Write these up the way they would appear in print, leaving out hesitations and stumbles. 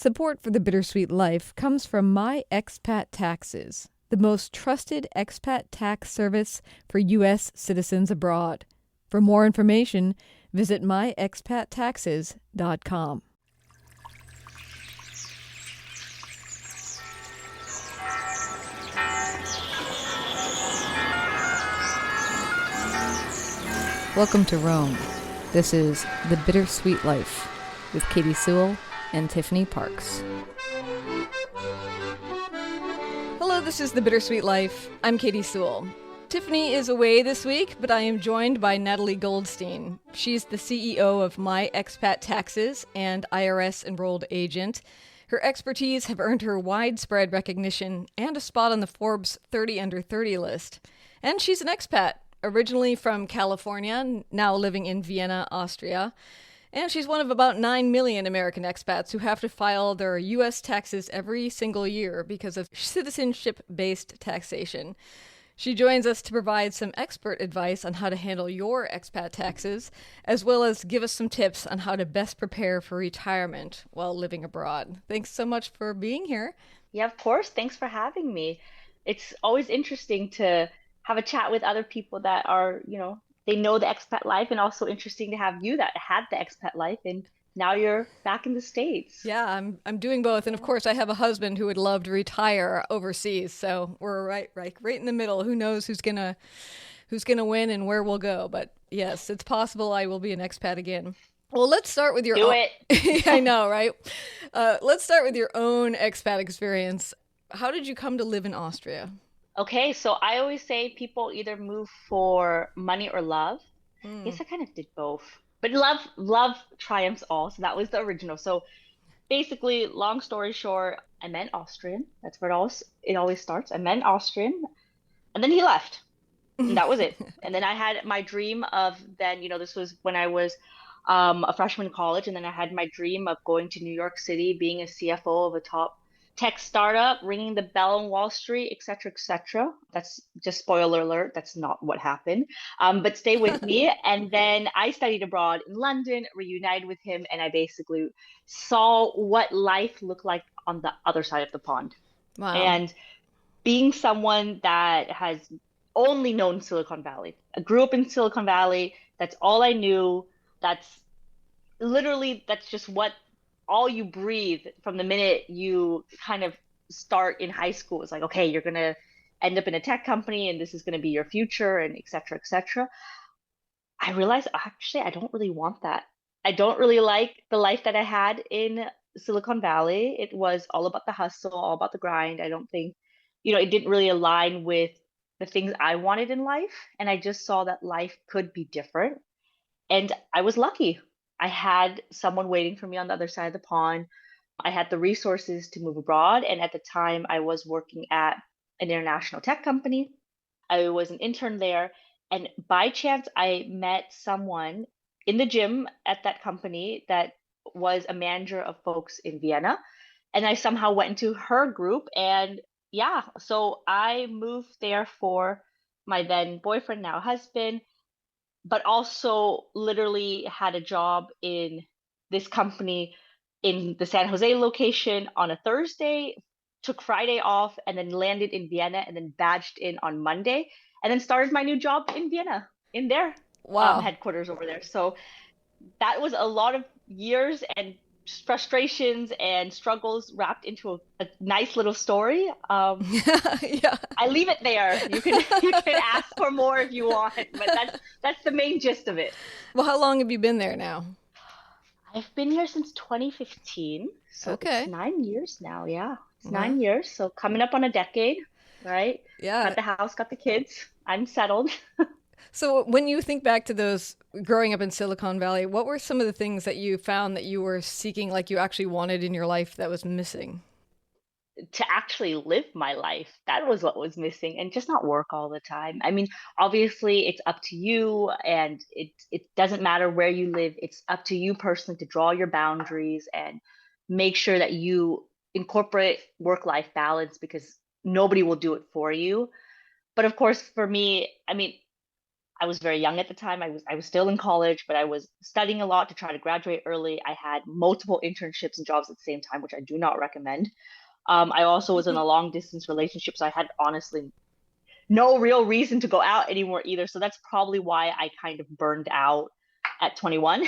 Support for the Bittersweet Life comes from My Expat Taxes, the most trusted expat tax service for U.S. citizens abroad. For more information, visit myexpattaxes.com. Welcome to Rome. This is The Bittersweet Life with Katie Sewell and Tiffany Parks. Hello, this is The Bittersweet Life. I'm Katie Sewell. Tiffany is away this week, but I am joined by Nathalie Goldstein. She's the CEO of My Expat Taxes and IRS enrolled agent. Her expertise have earned her widespread recognition and a spot on the Forbes 30 Under 30 list. And she's an expat, originally from California, now living in Vienna, Austria. And she's one of about 9 million American expats who have to file their U.S. taxes every single year because of citizenship-based taxation. She joins us to provide some expert advice on how to handle your expat taxes, as well as give us some tips on how to best prepare for retirement while living abroad. Thanks so much for being here. Yeah, of course. Thanks for having me. It's always interesting to have a chat with other people that are, they know the expat life, and also interesting to have you that had the expat life and now you're back in the States. Yeah, I'm doing both. And of course, I have a husband who would love to retire overseas. So we're right in the middle. Who knows who's gonna win and where we'll go. But yes, it's possible I will be an expat again. Well, let's start with your Do it. I know, right? Let's start with your own expat experience. How did you come to live in Austria? Okay, so I always say people either move for money or love. I guess I kind of did both. But love triumphs all. So that was the original. So basically, long story short, I met Austrian. That's where it always starts. I met Austrian, and then he left. And that was it. And then I had my dream of then, this was when I was a freshman in college, and then I had my dream of going to New York City, being a CFO of a top tech startup, ringing the bell on Wall Street, et cetera, et cetera. That's just spoiler alert. That's not what happened. But stay with me. And then I studied abroad in London, reunited with him, and I basically saw what life looked like on the other side of the pond. Wow. And being someone that has only known Silicon Valley, I grew up in Silicon Valley. That's all I knew. That's just what all you breathe from the minute you kind of start in high school. It's like, okay, you're going to end up in a tech company and this is going to be your future and et cetera, et cetera. I realized actually, I don't really want that. I don't really like the life that I had in Silicon Valley. It was all about the hustle, all about the grind. I don't think, it didn't really align with the things I wanted in life. And I just saw that life could be different. And I was lucky. I had someone waiting for me on the other side of the pond. I had the resources to move abroad. And at the time, I was working at an international tech company. I was an intern there. And by chance, I met someone in the gym at that company that was a manager of folks in Vienna. And I somehow went into her group. And yeah, so I moved there for my then boyfriend, now husband, but also literally had a job in this company in the San Jose location on a Thursday, took Friday off, and then landed in Vienna, and then badged in on Monday, and then started my new job in Vienna, in their headquarters over there. So that was a lot of years and frustrations and struggles wrapped into a nice little story. Yeah. I leave it there. You can ask for more if you want, but that's the main gist of it. Well, how long have you been there now? I've been here since 2015, so okay. It's 9 years now. Yeah, it's 9 years, so coming up on a decade, right? Yeah. Got the house, got the kids. I'm settled. So when you think back to those growing up in Silicon Valley, what were some of the things that you found that you were seeking, like you actually wanted in your life that was missing? To actually live my life, that was what was missing, and just not work all the time. I mean, obviously it's up to you, and it doesn't matter where you live. It's up to you personally to draw your boundaries and make sure that you incorporate work-life balance, because nobody will do it for you. But of course, for me, I mean, I was very young at the time. I was still in college, but I was studying a lot to try to graduate early. I had multiple internships and jobs at the same time, which I do not recommend. I also was in a long distance relationship, so I had honestly no real reason to go out anymore either. So that's probably why I kind of burned out at 21.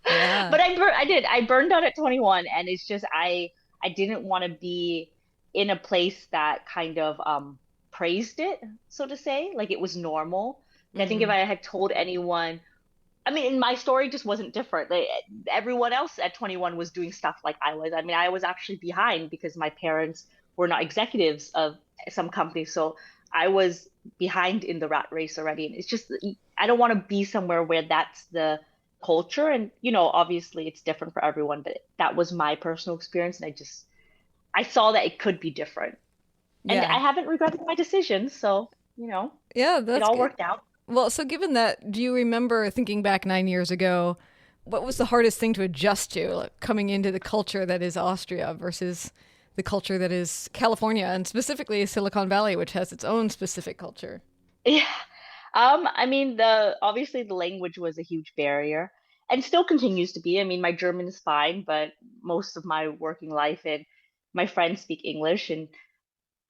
Yeah. But I burned out at 21, and it's just I didn't want to be in a place that kind of praised it, so to say, like it was normal. And I think if Mm. I had told anyone, I mean, my story just wasn't different. Like, everyone else at 21 was doing stuff like I was. I mean, I was actually behind because my parents were not executives of some companies, so I was behind in the rat race already. And it's just I don't want to be somewhere where that's the culture. And obviously it's different for everyone, but that was my personal experience, and I saw that it could be different, and Yeah. I haven't regretted my decision. So Yeah, it that's all good. worked out. Well, so given that, do you remember thinking back 9 years ago, what was the hardest thing to adjust to, like, coming into the culture that is Austria versus the culture that is California, and specifically Silicon Valley, which has its own specific culture? Yeah. I mean, the obviously the language was a huge barrier and still continues to be. I mean, my German is fine, but most of my working life and my friends speak English, and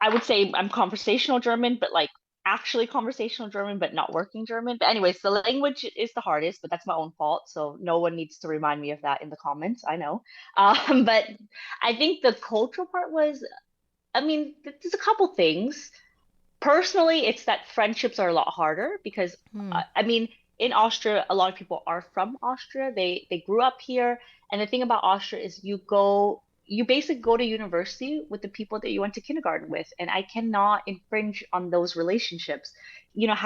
I would say I'm conversational German, but like actually conversational German, but not working German. But anyways, the language is the hardest, but that's my own fault. So no one needs to remind me of that in the comments. I know. But I think the cultural part was, I mean, there's a couple things. Personally, it's that friendships are a lot harder because Hmm. I mean, in Austria, a lot of people are from Austria. They grew up here, and the thing about Austria is you basically go to university with the people that you went to kindergarten with, and I cannot infringe on those relationships.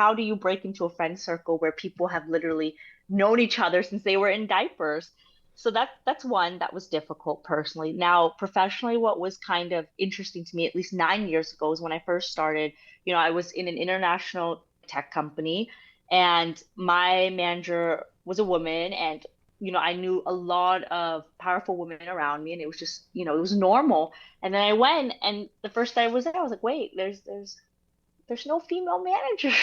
How do you break into a friend circle where people have literally known each other since they were in diapers? So that's one that was difficult personally. Now, professionally, what was kind of interesting to me, at least 9 years ago, is when I first started. I was in an international tech company, and my manager was a woman, and I knew a lot of powerful women around me, and it was just, it was normal. And then I went, and the first day I was there, I was like, wait, there's no female managers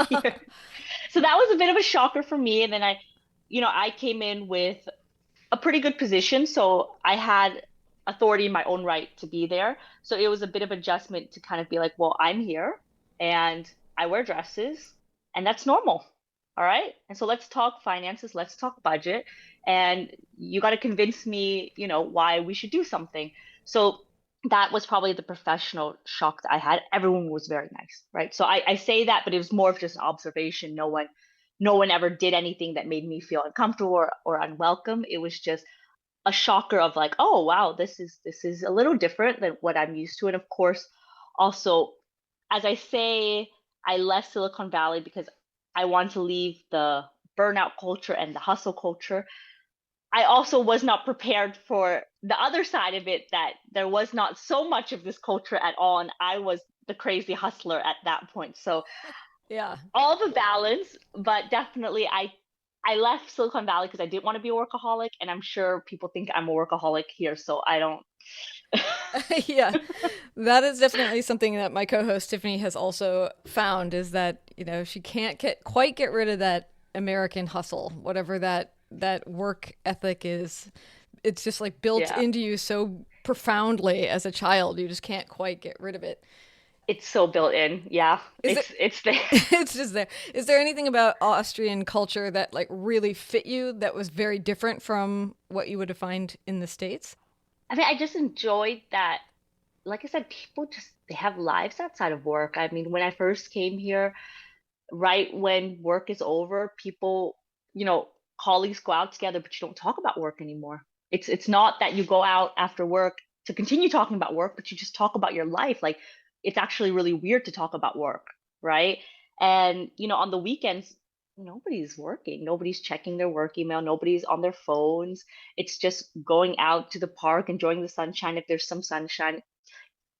here. So that was a bit of a shocker for me. And then I came in with a pretty good position, so I had authority in my own right to be there. So it was a bit of adjustment to kind of be like, well, I'm here and I wear dresses, and that's normal. All right. And so let's talk finances, let's talk budget, and you got to convince me, why we should do something. So that was probably the professional shock that I had. Everyone was very nice, right? So I say that, but it was more of just an observation. No one ever did anything that made me feel uncomfortable or unwelcome. It was just a shocker of like, oh wow, this is a little different than what I'm used to. And of course, also, as I say, I left Silicon Valley because I want to leave the burnout culture and the hustle culture. I also was not prepared for the other side of it, that there was not so much of this culture at all, and I was the crazy hustler at that point. So Yeah. all the balance, but definitely I left Silicon Valley because I didn't want to be a workaholic, and I'm sure people think I'm a workaholic here, so I don't. Yeah, that is definitely something that my co-host Tiffany has also found, is that, she can't get rid of that American hustle, whatever that work ethic is. It's just like built Yeah, into you so profoundly as a child. You just can't quite get rid of it. it's so built in. Yeah, Is it it's there. it's just there. Is there anything about Austrian culture that like really fit you that was very different from what you would have find in the States? I mean, I just enjoyed that. Like I said, people just they have lives outside of work. I mean, when I first came here, right when work is over, people, colleagues go out together, but you don't talk about work anymore. It's not that you go out after work to continue talking about work, but you just talk about your life. Like, it's actually really weird to talk about work, right? And on the weekends, nobody's working, nobody's checking their work email, nobody's on their phones. It's just going out to the park, enjoying the sunshine if there's some sunshine,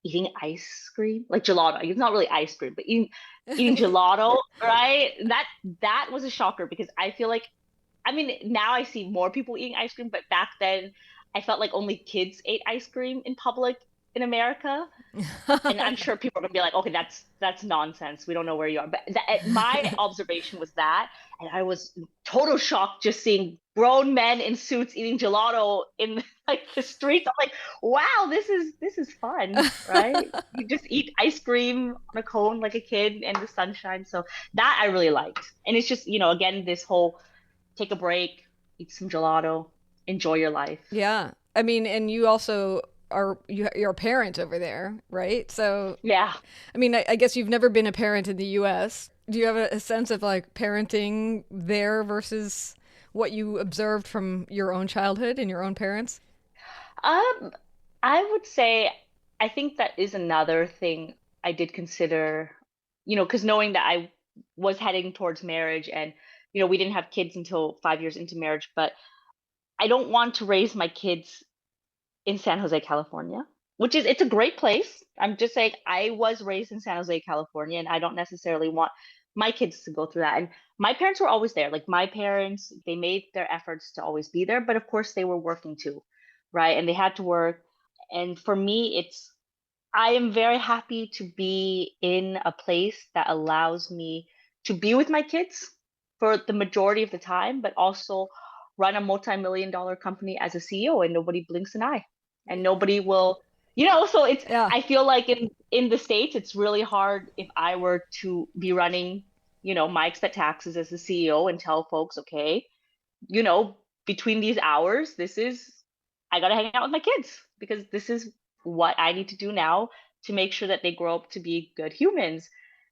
eating ice cream, like gelato. It's not really ice cream, but eating gelato, right? That was a shocker because I feel like, I mean, now I see more people eating ice cream, but back then I felt like only kids ate ice cream in public. in America. And I'm sure people are gonna be like, okay, that's nonsense. We don't know where you are. But my observation was that, and I was in total shock just seeing grown men in suits eating gelato in like the streets. I'm like, wow, this is fun, right? You just eat ice cream on a cone like a kid in the sunshine. So that I really liked. And it's just, again, this whole take a break, eat some gelato, enjoy your life. Yeah. I mean, and you also you're a parent over there, right? So, Yeah. I mean, I guess you've never been a parent in the US. Do you have a sense of like parenting there versus what you observed from your own childhood and your own parents? Um, I would say I think that is another thing I did consider, because knowing that I was heading towards marriage and, we didn't have kids until 5 years into marriage, but I don't want to raise my kids in San Jose, California, it's a great place. I'm just saying I was raised in San Jose, California, and I don't necessarily want my kids to go through that. And my parents were always there. Like my parents, they made their efforts to always be there, but of course they were working too, right? And they had to work. And for me, I am very happy to be in a place that allows me to be with my kids for the majority of the time, but also run a multi-million dollar company as a CEO and nobody blinks an eye and nobody will, so Yeah. I feel like in the States, it's really hard if I were to be running, my expat taxes as a CEO and tell folks, okay, you know, between these hours, I got to hang out with my kids because this is what I need to do now to make sure that they grow up to be good humans.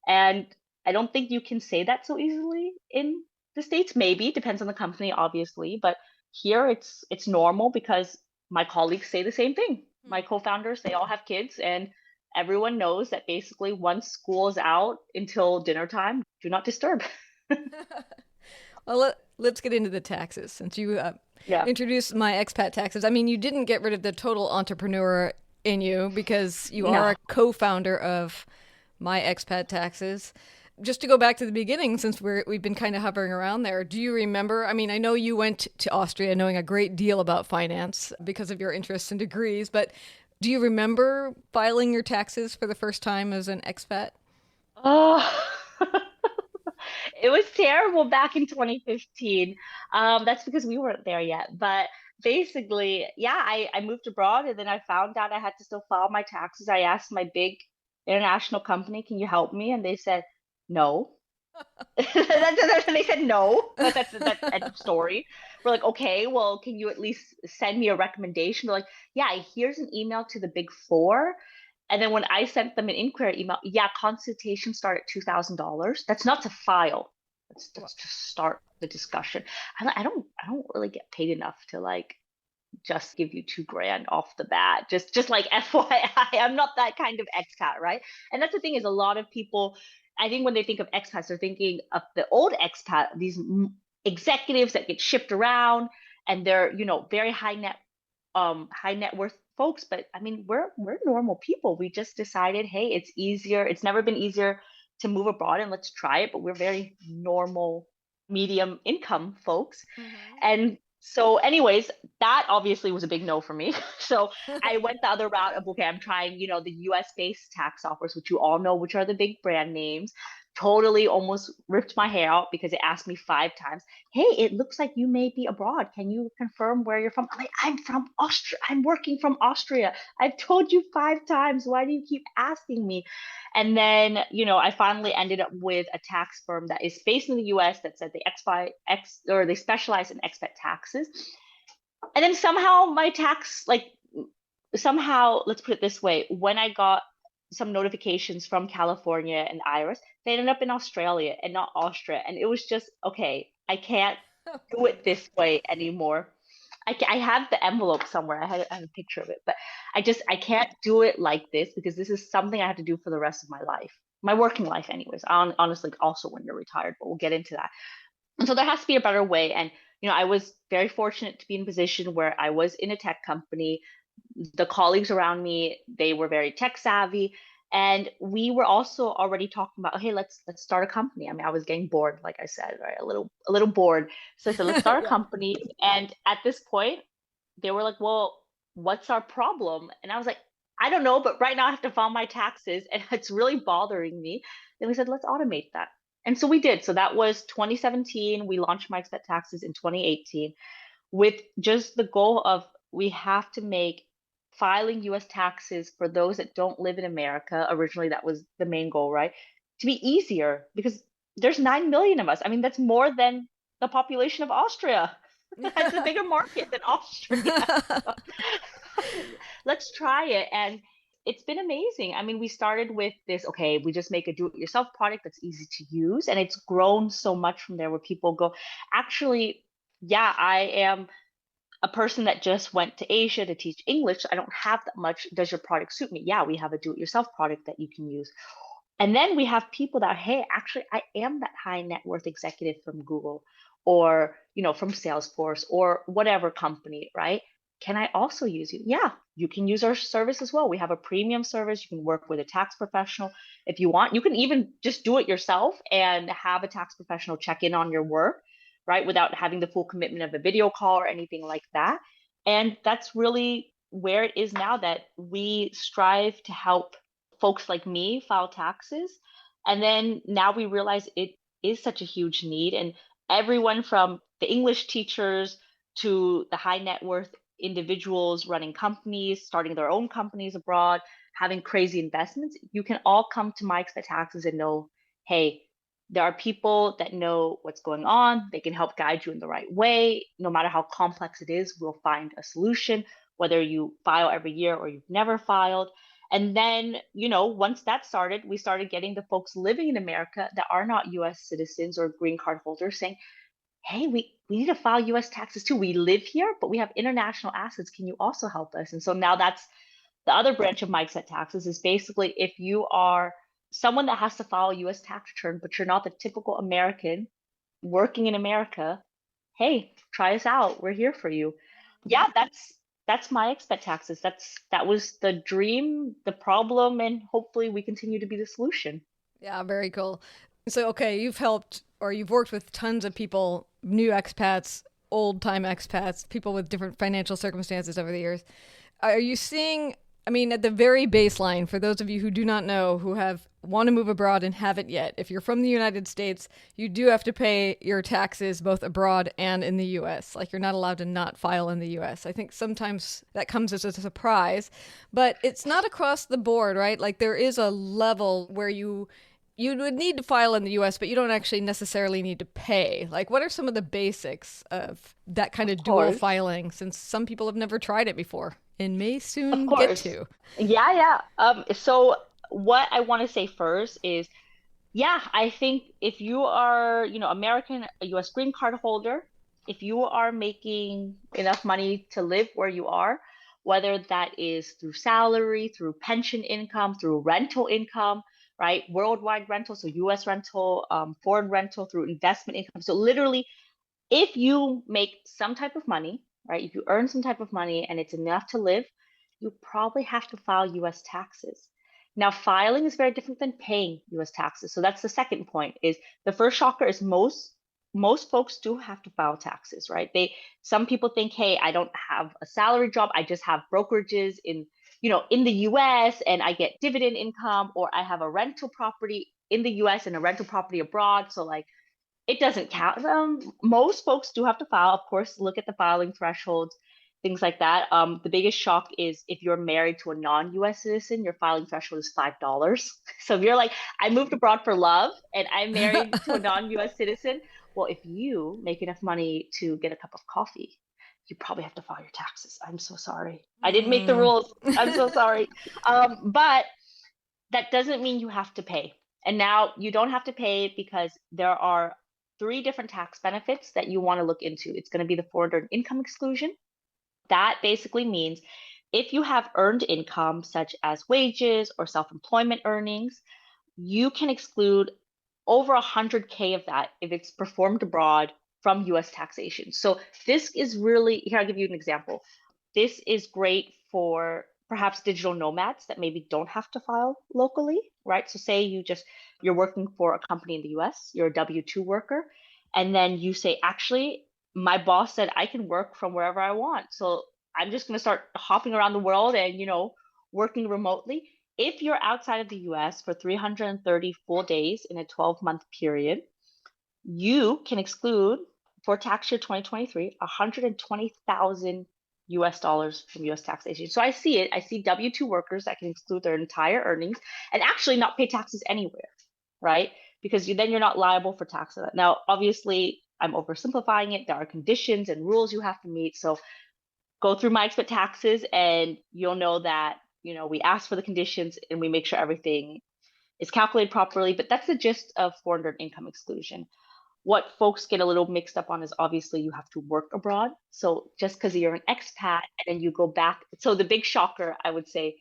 And I don't think you can say that so easily in the States. Maybe it depends on the company, obviously, but here it's normal because my colleagues say the same thing. My co-founders, they all have kids, and everyone knows that basically once school is out until dinner time, do not disturb. Well, let's get into the taxes since you Yeah. introduced my expat taxes. I mean, you didn't get rid of the total entrepreneur in you because you are No. a co-founder of my expat taxes. Just to go back to the beginning, since we've been kind of hovering around there, do you remember? I mean, I know you went to Austria knowing a great deal about finance because of your interests and degrees, but do you remember filing your taxes for the first time as an expat? Oh, it was terrible back in 2015. That's because we weren't there yet. But basically, yeah, I moved abroad and then I found out I had to still file my taxes. I asked my big international company, can you help me? And they said, no. They said no. That's end of story. We're like, okay, well, can you at least send me a recommendation? They're like, yeah, here's an email to the big four. And then when I sent them an inquiry email, yeah, consultation start at $2,000. That's not to file. That's to start the discussion. I don't really get paid enough to like just give you 2 grand off the bat. Just like FYI, I'm not that kind of expat, right? And that's the thing is a lot of people, I think when they think of expats, they're thinking of the old expat, these executives that get shipped around and they're, very high net worth folks. But I mean, we're normal people. We just decided, hey, it's easier. It's never been easier to move abroad and let's try it. But we're very normal, medium income folks. And so, anyways, that obviously was a big no for me. So I went the other route of, okay, I'm trying, the US based tax offers, which you all know, which are the big brand names. Totally almost ripped my hair out because it asked me 5 times, hey, it looks like you may be abroad. Can you confirm where you're from? I'm like, I'm from Austria. I'm working from Austria. I've told you 5 times. Why do you keep asking me? And then, I finally ended up with a tax firm that is based in the US that said they or they specialize in expat taxes. And then somehow my tax, like somehow, let's put it this way, when I got some notifications from California and IRS, they ended up in Australia and not Austria. And it was just, okay, I can't do it this way anymore. I have the envelope somewhere. I have a picture of it, but I can't do it like this because this is something I have to do for the rest of my life, my working life, anyways. Honestly, also when you're retired, but we'll get into that. And so there has to be a better way. And I was very fortunate to be in a position where I was in a tech company. The colleagues around me, they were very tech savvy. And we were also already talking about, hey, let's start a company. I mean, I was getting bored, like I said, right? A little bored. So I said, let's start a Yeah. company. And at this point, they were like, well, what's our problem? And I was like, I don't know, but right now I have to file my taxes and it's really bothering me. Then we said, let's automate that. And so we did. So that was 2017. We launched My Expat Taxes in 2018 with just the goal of we have to make filing US taxes for those that don't live in America. Originally, that was the main goal, right? To be easier because there's 9 million of us. I mean, that's more than the population of Austria. It's a bigger market than Austria. Let's try it. And it's been amazing. I mean, we started with this, okay, we just make a do-it-yourself product that's easy to use. And it's grown so much from there where people go, actually, yeah, I am a person that just went to Asia to teach English. I don't have that much. Does your product suit me? Yeah, we have a do-it-yourself product that you can use. And then we have people that, hey, actually, I am that high net worth executive from Google or, from Salesforce or whatever company, right? Can I also use you? Yeah, you can use our service as well. We have a premium service. You can work with a tax professional if you want. You can even just do it yourself and have a tax professional check in on your work, right? Without having the full commitment of a video call or anything like that. And that's really where it is now, that we strive to help folks like me file taxes. And then now we realize it is such a huge need. And everyone from the English teachers to the high net worth individuals running companies, starting their own companies abroad, having crazy investments, you can all come to My Expat Taxes and know, hey, there are people that know what's going on. They can help guide you in the right way. No matter how complex it is, we'll find a solution, whether you file every year or you've never filed. And then, once that started, we started getting the folks living in America that are not US citizens or green card holders saying, hey, we need to file US taxes too. We live here, but we have international assets. Can you also help us? And so now that's the other branch of My Expat Taxes, is basically if you are someone that has to file a US tax return, but you're not the typical American working in America, hey, try us out. We're here for you. Yeah, that's My Expat Taxes. That was the dream, the problem, and hopefully we continue to be the solution. Yeah, very cool. So, okay, you've helped or you've worked with tons of people, new expats, old time expats, people with different financial circumstances over the years. Are you seeing, I mean, at the very baseline, for those of you who do not know, who have want to move abroad and haven't yet, if you're from the United States, you do have to pay your taxes both abroad and in the US. Like, you're not allowed to not file in the US. I think sometimes that comes as a surprise, but it's not across the board, right? Like, there is a level where you would need to file in the US, but you don't actually necessarily need to pay. Like, what are some of the basics of that kind of dual filing, since some people have never tried it before and may Of soon get course. to? Yeah, yeah. So what I want to say first is, yeah, I think if you are, American, a US green card holder, if you are making enough money to live where you are, whether that is through salary, through pension income, through rental income, right? Worldwide rental, so US rental, foreign rental, through investment income. So literally, if you make some type of money, right? If you earn some type of money and it's enough to live, you probably have to file US taxes. Now, filing is very different than paying US taxes. So that's the second point. Is the first shocker is most folks do have to file taxes, right? Some people think, hey, I don't have a salary job, I just have brokerages in the US and I get dividend income, or I have a rental property in the US and a rental property abroad. So like it doesn't count. Most folks do have to file, of course, look at the filing thresholds, things like that. The biggest shock is if you're married to a non-US citizen, your filing threshold is $5. So if you're like, I moved abroad for love and I'm married to a non-US citizen, well, if you make enough money to get a cup of coffee, you probably have to file your taxes. I'm so sorry. I didn't make the Mm. rules. I'm so sorry. But that doesn't mean you have to pay. And now you don't have to pay because there are three different tax benefits that you want to look into. It's going to be the foreign income exclusion. That basically means if you have earned income, such as wages or self employment earnings, you can exclude over 100K of that if it's performed abroad from US taxation. So this is really, here, I'll give you an example. This is great for perhaps digital nomads that maybe don't have to file locally, right? So say you're working for a company in the US, you're a W-2 worker, and then you say, actually, my boss said I can work from wherever I want. So I'm just going to start hopping around the world and, working remotely, if you're outside of the US for 330 full days in a 12-month period, you can exclude for tax year 2023 $120,000 US dollars from US taxation. So I see it. I see W-2 workers that can exclude their entire earnings and actually not pay taxes anywhere, right? Because then you're not liable for tax on that. Now, obviously, I'm oversimplifying it. There are conditions and rules you have to meet. So go through my expat taxes and you'll know that, we ask for the conditions and we make sure everything is calculated properly. But that's the gist of foreign earned income exclusion. What folks get a little mixed up on is obviously you have to work abroad. So just because you're an expat and then you go back. So the big shocker, I would say,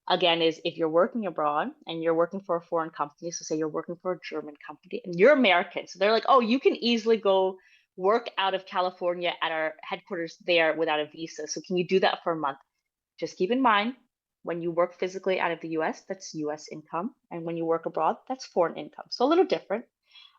again, is if you're working abroad and you're working for a foreign company, so say you're working for a German company and you're American. So they're like, oh, you can easily go work out of California at our headquarters there without a visa. So can you do that for a month? Just keep in mind, when you work physically out of the US, that's US income. And when you work abroad, that's foreign income. So a little different.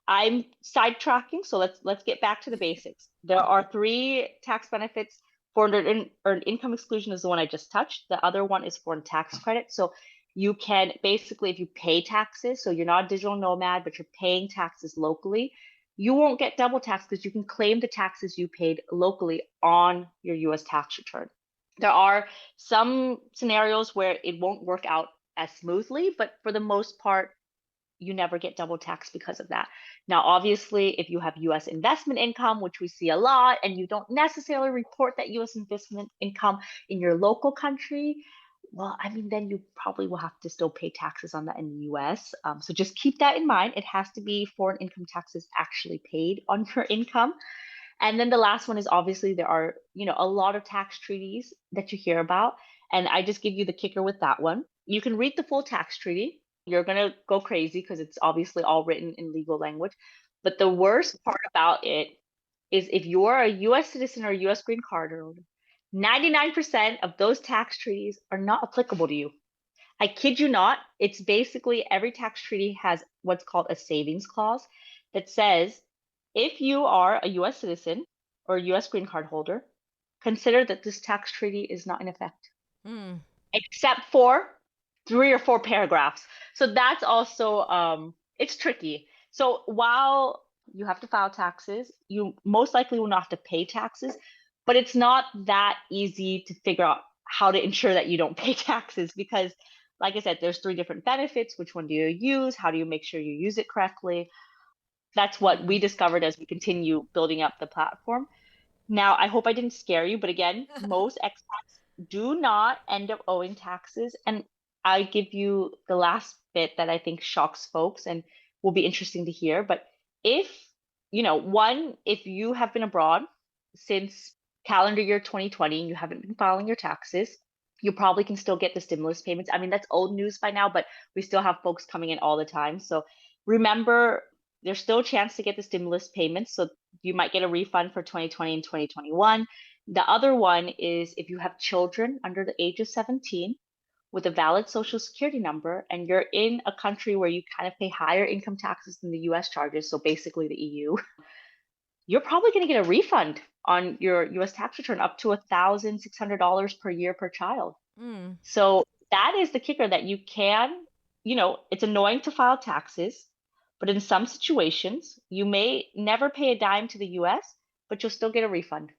I'm sidetracking, so let's get back to the basics. There are 3 tax benefits. Foreign earned income exclusion is the one I just touched. The other one is foreign tax credit. So you can basically, if you pay taxes, so you're not a digital nomad, but you're paying taxes locally, you won't get double tax because you can claim the taxes you paid locally on your US tax return. There are some scenarios where it won't work out as smoothly, but for the most part, you never get double taxed because of that. Now, obviously, if you have US investment income, which we see a lot, and you don't necessarily report that US investment income in your local country, well, I mean, then you probably will have to still pay taxes on that in the US. So just keep that in mind. It has to be foreign income taxes actually paid on your income. And then the last one is obviously there are, a lot of tax treaties that you hear about. And I just give you the kicker with that one. You can read the full tax treaty. You're going to go crazy because it's obviously all written in legal language. But the worst part about it is if you're a US citizen or a US green card holder, 99% of those tax treaties are not applicable to you. I kid you not. It's basically every tax treaty has what's called a savings clause that says if you are a US citizen or a US green card holder, consider that this tax treaty is not in effect, except for 3 or 4 paragraphs. So that's also, it's tricky. So while you have to file taxes, you most likely will not have to pay taxes, but it's not that easy to figure out how to ensure that you don't pay taxes because, like I said, there's 3 different benefits. Which one do you use? How do you make sure you use it correctly? That's what we discovered as we continue building up the platform. Now, I hope I didn't scare you, but again, most expats do not end up owing taxes. And I give you the last bit that I think shocks folks and will be interesting to hear. But if, if you have been abroad since calendar year 2020 and you haven't been filing your taxes, you probably can still get the stimulus payments. I mean, that's old news by now, but we still have folks coming in all the time. So remember, there's still a chance to get the stimulus payments. So you might get a refund for 2020 and 2021. The other one is if you have children under the age of 17 with a valid social security number and you're in a country where you kind of pay higher income taxes than the US charges, so basically the EU, you're probably going to get a refund on your US tax return up to $1,600 per year per child. So that is the kicker that you can, it's annoying to file taxes, but in some situations, you may never pay a dime to the US, but you'll still get a refund.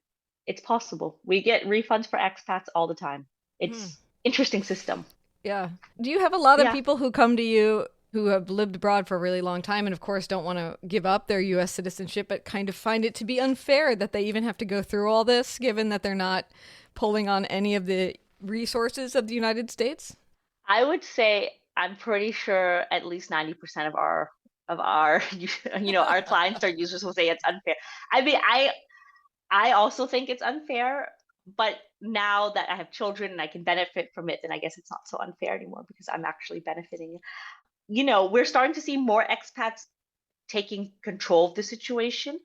It's possible. We get refunds for expats all the time. It's interesting system. Yeah. Do you have a lot of people who come to you who have lived abroad for a really long time and of course don't want to give up their US citizenship, but kind of find it to be unfair that they even have to go through all this, given that they're not pulling on any of the resources of the United States? I would say I'm pretty sure at least 90% of our our clients, our users will say it's unfair. I mean, I also think it's unfair, but now that I have children and I can benefit from it, then I guess it's not so unfair anymore because I'm actually benefiting. We're starting to see more expats taking control of the situation.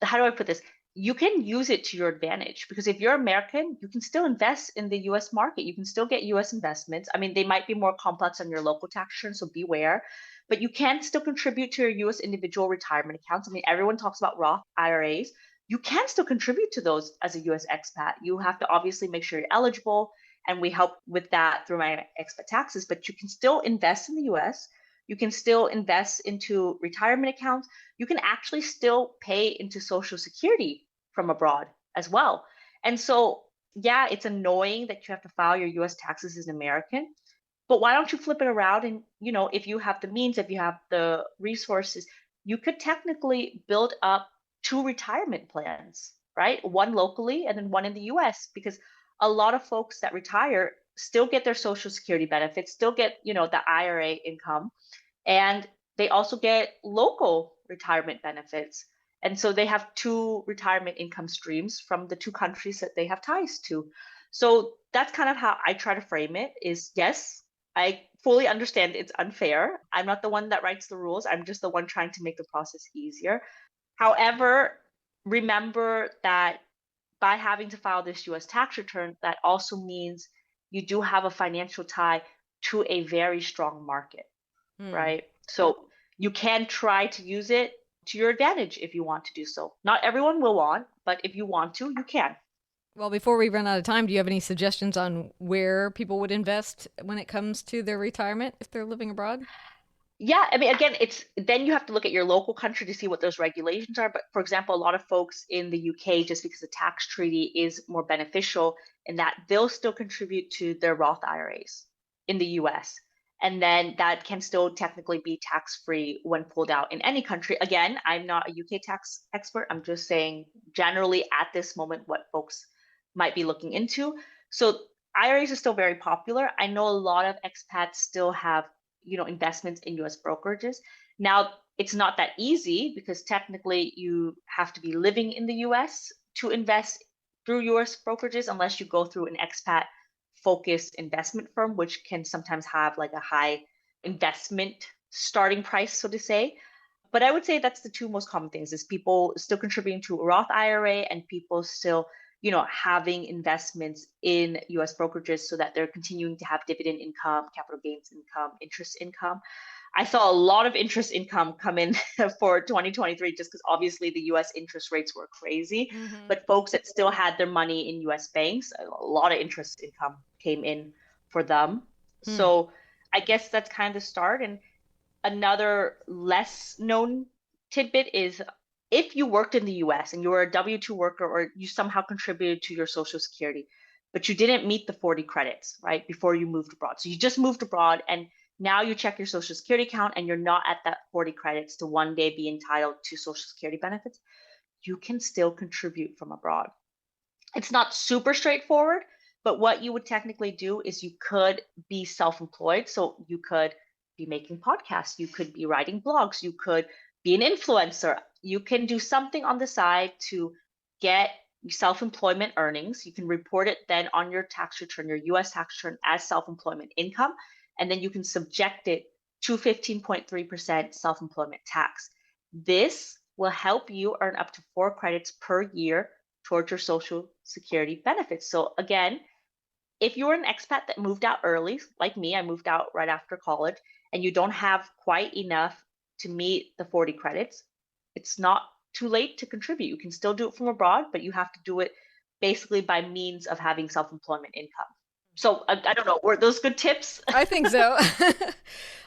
How do I put this? You can use it to your advantage because if you're American, you can still invest in the US market. You can still get US investments. I mean, they might be more complex on your local tax return, so beware, but you can still contribute to your US individual retirement accounts. I mean, everyone talks about Roth IRAs. You can still contribute to those as a US expat. You have to obviously make sure you're eligible. And we help with that through my expat taxes, but you can still invest in the US. You can still invest into retirement accounts. You can actually still pay into Social Security from abroad as well. And so, yeah, it's annoying that you have to file your US taxes as an American, but why don't you flip it around and, if you have the means, if you have the resources, you could technically build up two retirement plans, right? One locally and then one in the US, because a lot of folks that retire still get their Social Security benefits, still get, the IRA income, and they also get local retirement benefits. And so they have two retirement income streams from the two countries that they have ties to. So that's kind of how I try to frame it is, yes, I fully understand it's unfair. I'm not the one that writes the rules. I'm just the one trying to make the process easier. However, remember that by having to file this US tax return, that also means you do have a financial tie to a very strong market, right? So you can try to use it to your advantage if you want to do so. Not everyone will want, but if you want to, you can. Well, before we run out of time, do you have any suggestions on where people would invest when it comes to their retirement if they're living abroad? Yeah, I mean, again, it's then you have to look at your local country to see what those regulations are. But for example, a lot of folks in the UK, just because the tax treaty is more beneficial in that they'll still contribute to their Roth IRAs in the US. And then that can still technically be tax free when pulled out in any country. Again, I'm not a UK tax expert. I'm just saying generally at this moment what folks might be looking into. So IRAs are still very popular. I know a lot of expats still have investments in US brokerages. Now, it's not that easy because technically you have to be living in the US to invest through US brokerages unless you go through an expat focused investment firm, which can sometimes have like a high investment starting price, so to say. But I would say that's the two most common things is people still contributing to a Roth IRA and people still having investments in US brokerages so that they're continuing to have dividend income, capital gains income, interest income. I saw a lot of interest income come in for 2023 just because obviously the US interest rates were crazy. But folks that still had their money in US banks, a lot of interest income came in for them. So I guess that's kind of the start. And another less known tidbit is if you worked in the US and you were a W-2 worker or you somehow contributed to your Social Security, but you didn't meet the 40 credits, right, before you moved abroad. So you just moved abroad and now you check your Social Security account and you're not at that 40 credits to one day be entitled to Social Security benefits, you can still contribute from abroad. It's not super straightforward, but what you would technically do is you could be self-employed. So you could be making podcasts, you could be writing blogs, you could be an influencer. You can do something on the side to get self-employment earnings. You can report it then on your tax return, your US tax return as self-employment income, and then you can subject it to 15.3% self-employment tax. This will help you earn up to 4 credits per year towards your Social Security benefits. So again, if you're an expat that moved out early, like me, I moved out right after college, and you don't have quite enough to meet the 40 credits, it's not too late to contribute. You can still do it from abroad, but you have to do it basically by means of having self-employment income. So I don't know, were those good tips? I think so.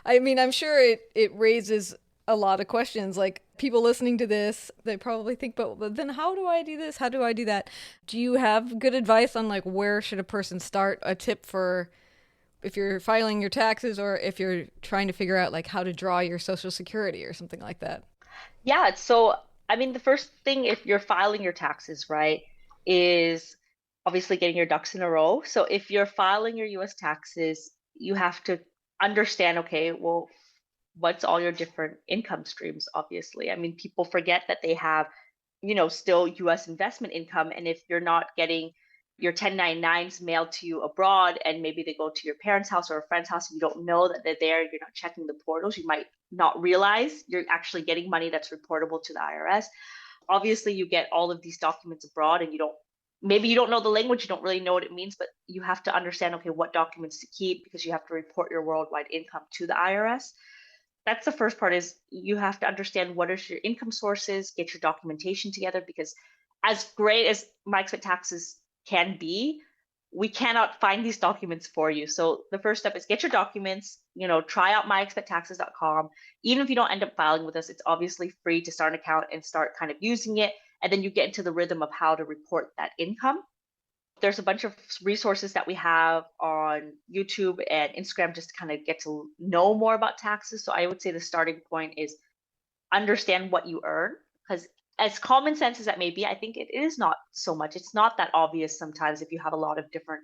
I mean, I'm sure it raises a lot of questions. Like people listening to this, they probably think, but then how do I do this? How do I do that? Do you have good advice on like where should a person start? A tip for if you're filing your taxes or if you're trying to figure out like how to draw your Social Security or something like that? Yeah, so I mean, the first thing if you're filing your taxes, right, is obviously getting your ducks in a row. So if you're filing your US taxes, you have to understand, okay, well, what's all your different income streams, obviously. I mean, people forget that they have, still US investment income. And if you're not getting your 1099s mailed to you abroad and maybe they go to your parents' house or a friend's house and you don't know that they're there, you're not checking the portals, you might not realize you're actually getting money that's reportable to the IRS. Obviously, you get all of these documents abroad and maybe you don't know the language, you don't really know what it means, but you have to understand, okay, what documents to keep because you have to report your worldwide income to the IRS. That's the first part is you have to understand what are your income sources, get your documentation together because as great as my expat taxes can be, we cannot find these documents for you. So the first step is get your documents, try out myexpattaxes.com. Even if you don't end up filing with us, it's obviously free to start an account and start kind of using it. And then you get into the rhythm of how to report that income. There's a bunch of resources that we have on YouTube and Instagram just to kind of get to know more about taxes. So I would say the starting point is understand what you earn, because as common sense as that may be, I think it is not so much. It's not that obvious sometimes if you have a lot of different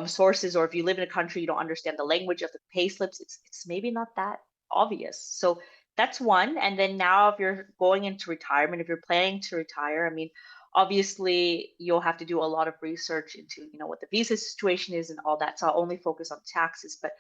sources, or if you live in a country you don't understand the language of the pay slips, it's maybe not that obvious. So that's one. And then now if you're going into retirement, if you're planning to retire, I mean, obviously you'll have to do a lot of research into what the visa situation is and all that. So I'll only focus on taxes. But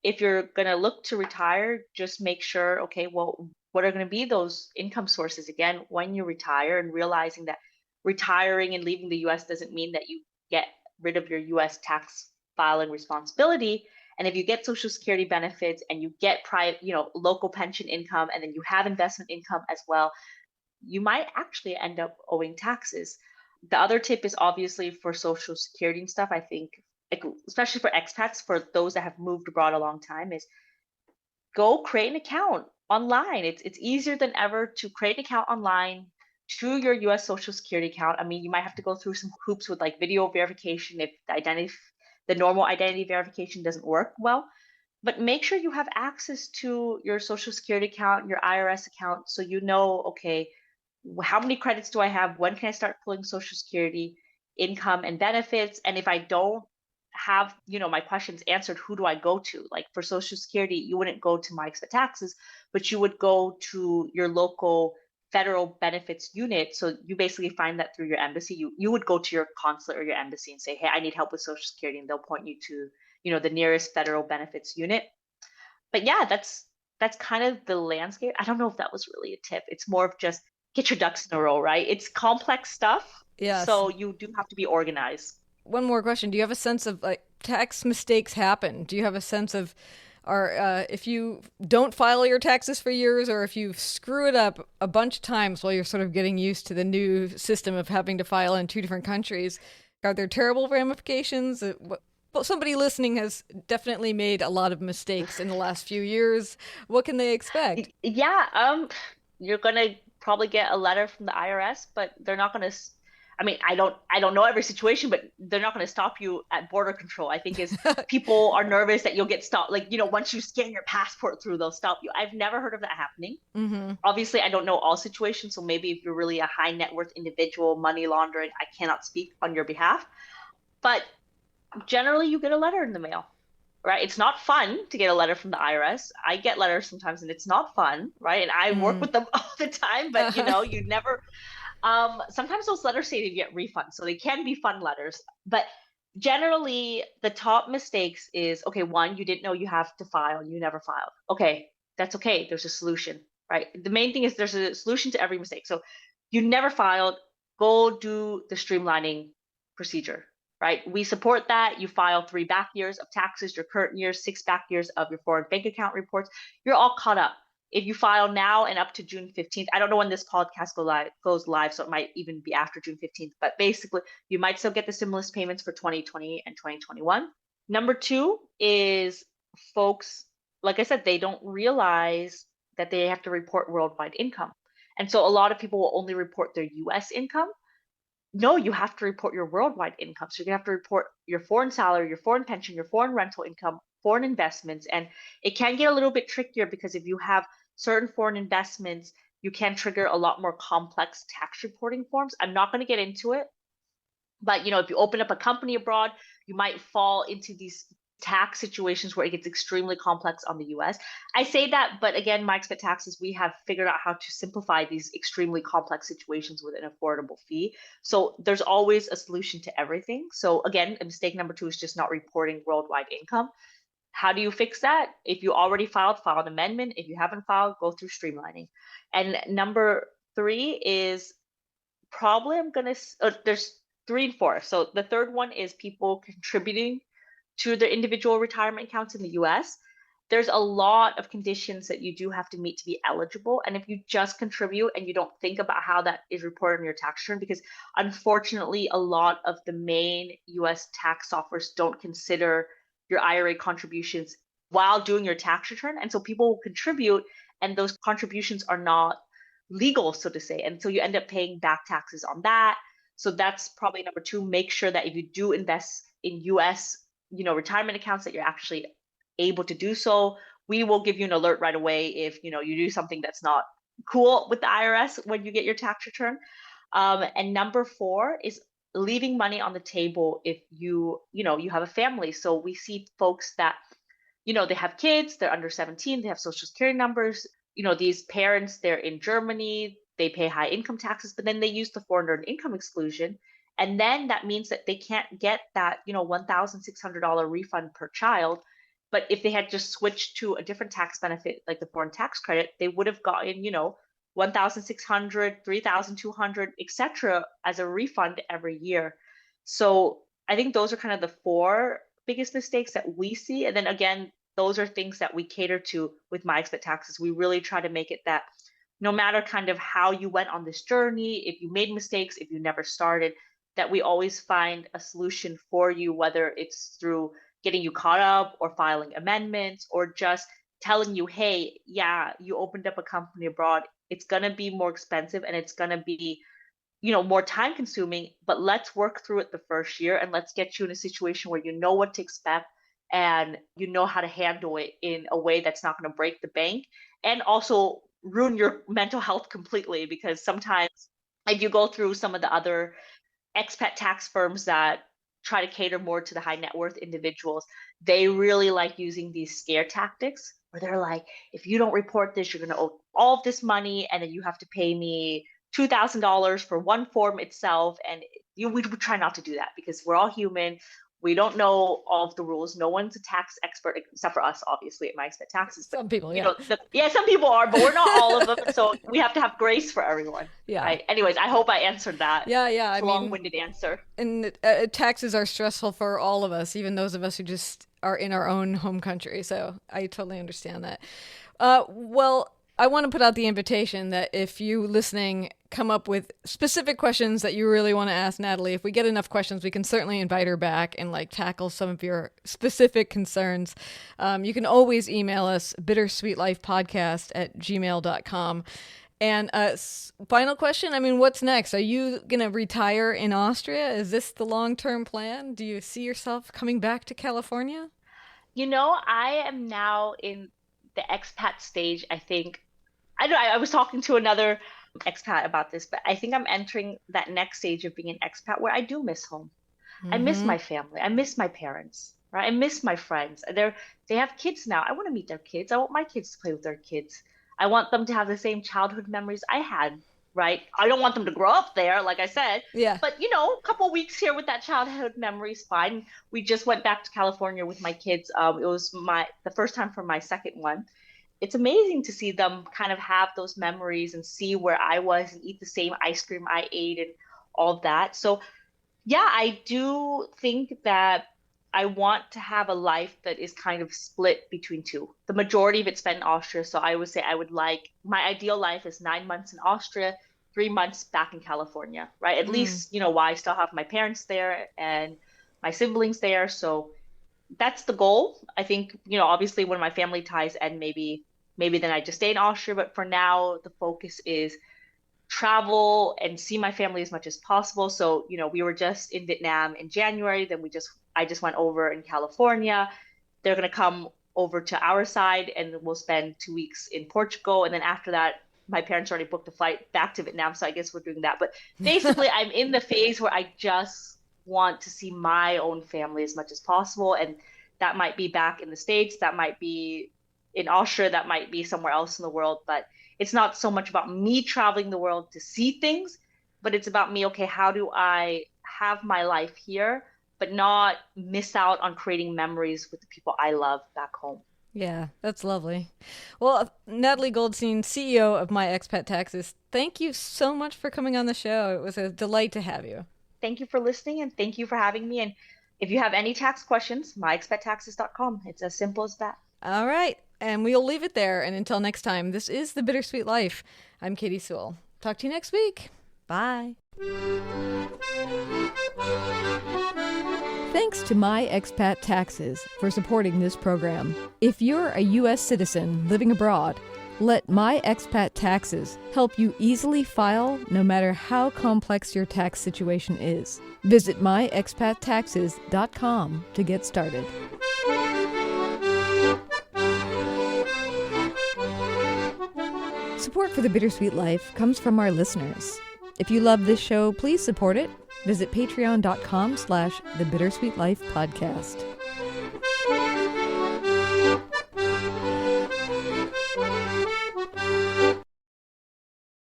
if you're going to look to retire, just make sure, okay, well, what are going to be those income sources again when you retire, and realizing that retiring and leaving the US doesn't mean that you get rid of your US tax filing responsibility. And if you get Social Security benefits and you get private, local pension income, and then you have investment income as well, you might actually end up owing taxes. The other tip is obviously for Social Security and stuff, I think, especially for expats, for those that have moved abroad a long time, is go create an account online. It's easier than ever to create an account online to your US Social Security account. I mean, you might have to go through some hoops with like video verification if the normal identity verification doesn't work well. But make sure you have access to your Social Security account, your IRS account, so you know, okay, how many credits do I have? When can I start pulling Social Security income and benefits? And if I don't have, my questions answered, who do I go to? Like for Social Security, you wouldn't go to My Expat Taxes, but you would go to your local federal benefits unit. So you basically find that through your embassy. You would go to your consulate or your embassy and say, hey, I need help with Social Security, and they'll point you to, the nearest federal benefits unit. But yeah, that's kind of the landscape. I don't know if that was really a tip. It's more of just get your ducks in a row, right? It's complex stuff. Yes. So you do have to be organized. One more question. Do you have a sense of like tax mistakes happen? Do you have a sense of if you don't file your taxes for years, or if you screw it up a bunch of times while you're sort of getting used to the new system of having to file in two different countries, are there terrible ramifications? Well, somebody listening has definitely made a lot of mistakes in the last few years. What can they expect? Yeah, you're gonna probably get a letter from the IRS, but they're not gonna. I mean, I don't know every situation, but they're not gonna stop you at border control. I think is people are nervous that you'll get stopped. Like, once you scan your passport through, they'll stop you. I've never heard of that happening. Mm-hmm. Obviously, I don't know all situations, so maybe if you're really a high net worth individual, money laundering, I cannot speak on your behalf. But generally, you get a letter in the mail, right? It's not fun to get a letter from the IRS. I get letters sometimes and it's not fun, right? And I work with them all the time, but you never, sometimes those letters say you get refunds. So they can be fun letters, but generally the top mistakes is, okay, one, you didn't know you have to file, you never filed. Okay, that's okay. There's a solution, right? The main thing is there's a solution to every mistake. So you never filed, go do the streamlining procedure, right? We support that. You file 3 back years of taxes, your current year, 6 back years of your foreign bank account reports. You're all caught up. If you file now and up to June 15th, I don't know when this podcast goes live, so it might even be after June 15th, but basically you might still get the stimulus payments for 2020 and 2021. Number 2 is folks, like I said, they don't realize that they have to report worldwide income. And so a lot of people will only report their US income. No, you have to report your worldwide income. So you have to report your foreign salary, your foreign pension, your foreign rental income, foreign investments. And it can get a little bit trickier because if you have certain foreign investments, you can trigger a lot more complex tax reporting forms. I'm not going to get into it, but if you open up a company abroad, you might fall into these tax situations where it gets extremely complex on the US. I say that, but again, My Expat Taxes, we have figured out how to simplify these extremely complex situations with an affordable fee. So there's always a solution to everything. So again, mistake number 2 is just not reporting worldwide income. How do you fix that? If you already filed, file an amendment. If you haven't filed, go through streamlining. And number 3 is probably there's 3 and 4. So the third one is people contributing to their individual retirement accounts in the US. there's a lot of conditions that you do have to meet to be eligible. And if you just contribute and you don't think about how that is reported on your tax return, because unfortunately, a lot of the main US tax softwares don't consider your IRA contributions while doing your tax return. And so people will contribute, and those contributions are not legal, so to say. And so you end up paying back taxes on that. So that's probably number two. Make sure that if you do invest in US, retirement accounts, that you're actually able to do so. We will give you an alert right away if you do something that's not cool with the IRS when you get your tax return. And number four is leaving money on the table if you have a family. So we see folks that they have kids, they're under 17, they have social security numbers. These parents, they're in Germany, they pay high income taxes, but then they use the foreign income exclusion. And then that means that they can't get that, $1,600 refund per child. But if they had just switched to a different tax benefit, like the foreign tax credit, they would have gotten, 1,600, 3,200, etc., as a refund every year. So I think those are kind of the four biggest mistakes that we see. And then again, those are things that we cater to with My Expat Taxes. We really try to make it that no matter kind of how you went on this journey, if you made mistakes, if you never started, that we always find a solution for you, whether it's through getting you caught up or filing amendments or just telling you, hey, yeah, you opened up a company abroad. It's going to be more expensive and it's going to be, more time consuming, but let's work through it the first year and let's get you in a situation where you know what to expect and you know how to handle it in a way that's not going to break the bank and also ruin your mental health completely. Because sometimes if you go through some of the other expat tax firms that try to cater more to the high net worth individuals, they really like using these scare tactics where they're like, if you don't report this, you're going to owe all of this money and then you have to pay me $2,000 for one form itself. And we try not to do that because we're all human. We don't know all of the rules. No one's a tax expert except for us, obviously, at My Expat Taxes. Some people, yeah. Some people are, but we're not all of them. So we have to have grace for everyone. Yeah. Right? Anyways, I hope I answered that. Yeah. It's a long-winded answer. And taxes are stressful for all of us, even those of us who just are in our own home country. So I totally understand that. Well, I want to put out the invitation that if you listening come up with specific questions that you really want to ask Nathalie, if we get enough questions, we can certainly invite her back and tackle some of your specific concerns. You can always email us bittersweetlifepodcast@gmail.com. And final question, what's next? Are you going to retire in Austria? Is this the long-term plan? Do you see yourself coming back to California? I am now in the expat stage, I think. I don't know, I was talking to another expat about this, but I think I'm entering that next stage of being an expat where I do miss home. Mm-hmm. I miss my family. I miss my parents, right? I miss my friends. They have kids now. I want to meet their kids. I want my kids to play with their kids. I want them to have the same childhood memories I had, right? I don't want them to grow up there, like I said. Yeah. But, a couple weeks here with that childhood memory is fine. We just went back to California with my kids. It was the first time for my second one. It's amazing to see them kind of have those memories and see where I was and eat the same ice cream I ate and all of that. So, yeah, I do think that I want to have a life that is kind of split between two. The majority of it's spent in Austria. So I would say my ideal life is 9 months in Austria, 3 months back in California, right? At least, while I still have my parents there and my siblings there. So that's the goal. I think, obviously when my family ties end, maybe then I just stay in Austria. But for now, the focus is travel and see my family as much as possible. So, we were just in Vietnam in January. Then I just went over in California. They're going to come over to our side and we'll spend 2 weeks in Portugal. And then after that, my parents already booked a flight back to Vietnam. So I guess we're doing that. But basically, I'm in the phase where I just want to see my own family as much as possible. And that might be back in the States. That might be in Austria, that might be somewhere else in the world, but it's not so much about me traveling the world to see things, but it's about me, okay, how do I have my life here, but not miss out on creating memories with the people I love back home. Yeah, that's lovely. Well, Nathalie Goldstein, CEO of My Expat Taxes, thank you so much for coming on the show. It was a delight to have you. Thank you for listening and thank you for having me. And if you have any tax questions, myexpattaxes.com. It's as simple as that. All right. And we'll leave it there. And until next time, this is The Bittersweet Life. I'm Katie Sewell. Talk to you next week. Bye. Thanks to My Expat Taxes for supporting this program. If you're a U.S. citizen living abroad, let My Expat Taxes help you easily file no matter how complex your tax situation is. Visit myexpattaxes.com to get started. Support for The Bittersweet Life comes from our listeners. If you love this show, please support it. Visit patreon.com/The Bittersweet Life Podcast.